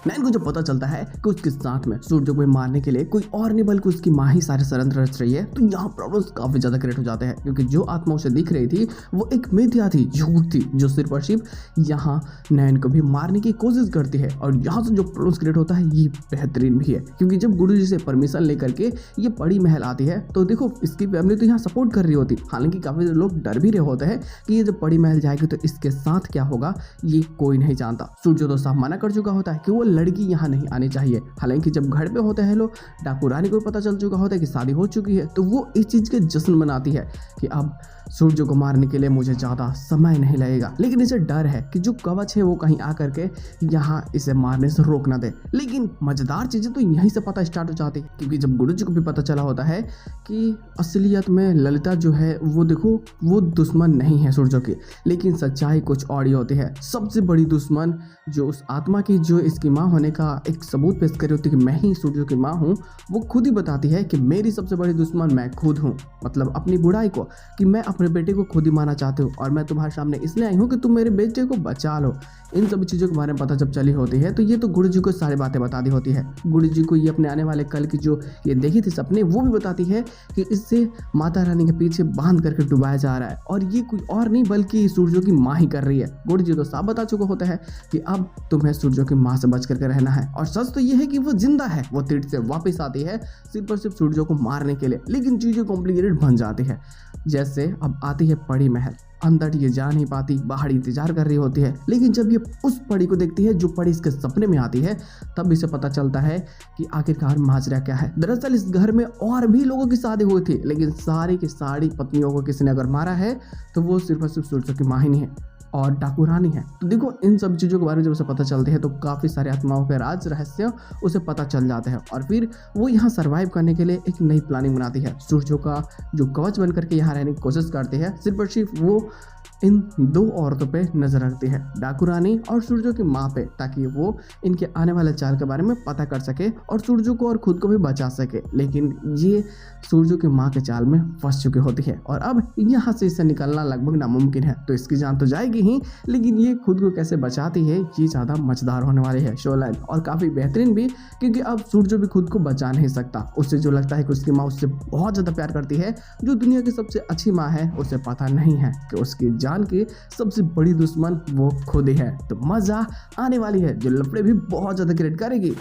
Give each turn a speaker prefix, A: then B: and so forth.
A: नैन को जब पता चलता है कि उसके साथ में सूर्य को मारने के लिए कोई और नहीं बल्कि उसकी माँ ही सारे षड्यंत्र रच रही है, तो यहाँ प्रॉब्लम्स काफी ज्यादा क्रिएट हो जाते हैं, क्योंकि जो आत्मा उसे दिख रही थी वो एक मिथ्या थी, झूठ थी, जो सिर्फ और सिर्फ यहाँ नैन को भी मारने की कोशिश करती है। और यहाँ से जो प्रॉब्लम्स क्रिएट होता है ये बेहतरीन भी है, क्योंकि जब गुरुजी से परमिशन लेकर के ये परी महल आती है तो देखो इसकी फैमिली तो यहाँ सपोर्ट कर रही होती, हालांकि काफी लोग डर भी रहे होते हैं कि ये जब परी महल जाएगी तो इसके साथ क्या होगा ये कोई नहीं जानता। सूर्य तो साफ मना कर चुका होता है कि वो लड़की यहाँ नहीं आनी चाहिए। हालांकि जब घर पे होते हैं लोग, डाकू रानी को पता चल चुका होता है कि शादी हो चुकी है, तो वो इस चीज के जश्न मनाती है कि अब सूर्य को मारने के लिए मुझे ज़्यादा समय नहीं लगेगा। लेकिन इसे डर है कि जो कवच है वो कहीं आकर के यहाँ इसे मारने से रोक ना दे। लेकिन मज़ेदार चीज़ें तो यहीं से पता स्टार्ट हो जाती है, क्योंकि जब गुरुजी को भी पता चला होता है कि असलियत में ललिता जो है वो देखो वो दुश्मन नहीं है सूर्य की, लेकिन सच्चाई कुछ और ही होती है। सबसे बड़ी दुश्मन जो उस आत्मा की जो इसकी माँ होने का एक सबूत पेश करी होती है कि मैं ही सूर्य की माँ हूँ, वो खुद ही बताती है कि मेरी सबसे बड़ी दुश्मन मैं खुद हूँ, मतलब अपनी बुराई को, कि मैं अपने बेटे को खुद ही मारना चाहती हूँ और मैं तुम्हारे सामने इसलिए आई हूँ कि तुम मेरे बेटे को बचा लो। इन सभी चीज़ों के बारे में पता जब चली होती है तो ये तो गुरुजी को सारी बातें बता दी होती है। गुरुजी को ये अपने आने वाले कल की जो ये देखी थी सपने वो भी बताती है कि इससे माता रानी के पीछे बांध करके डुबाया जा रहा है, और ये कोई और नहीं बल्कि सूर्य की माँ ही कर रही है। गुरुजी तो साफ बता चुका होता है कि अब तुम्हें सूर्य की माँ से बच करके रहना है। और सच तो ये है कि वो जिंदा है, वो तीर्थ से वापस आती है सिर्फ और सिर्फ सूर्य को मारने के लिए। लेकिन चीज़ें कॉम्प्लिकेटेड बन जाती है। जैसे अब आती है परी महल, अंदर ये जा नहीं पाती, बाहर इंतजार कर रही होती है। लेकिन जब ये उस परी को देखती है जो परी इसके सपने में आती है, तब इसे पता चलता है कि आखिरकार माजरा क्या है। दरअसल इस घर में और भी लोगों की शादी हुई थी, लेकिन सारी की सारी पत्नियों को किसी ने अगर मारा है तो वो सिर्फ और सिर्फ सूर्य की माँ ही नहीं है और डाकू रानी है। तो देखो इन सब चीज़ों के बारे में जब उसे पता चलते हैं तो काफ़ी सारे आत्माओं के राज रहस्य उसे पता चल जाते हैं, और फिर वो यहाँ सर्वाइव करने के लिए एक नई प्लानिंग बनाती है। सूर्य का जो कवच बन करके यहाँ रहने की कोशिश करती है, सिर्फ और सिर्फ वो इन दो औरतों पे नजर रखती है, डाकू रानी और सूर्य की माँ पे, ताकि वो इनके आने वाले चाल के बारे में पता कर सके और सूर्य को और खुद को भी बचा सके। लेकिन ये सूर्य की माँ के चाल में फंस चुकी होती है और अब यहाँ से इसे निकलना लगभग नामुमकिन है। तो इसकी जान तो जाएगी ही, लेकिन ये खुद को कैसे बचाती है ये ज़्यादा मजेदार होने वाली है शो लाइन, और काफ़ी बेहतरीन भी, क्योंकि अब सूर्य भी खुद को बचा नहीं सकता। उससे जो लगता है कि उसकी माँ उससे बहुत ज़्यादा प्यार करती है, जो दुनिया की सबसे अच्छी माँ है, उसे पता नहीं है कि उसकी जान की सबसे बड़ी दुश्मन वो खुद ही है। तो मजा आने वाली है, जो लफड़े भी बहुत ज़्यादा क्रिएट करेगी।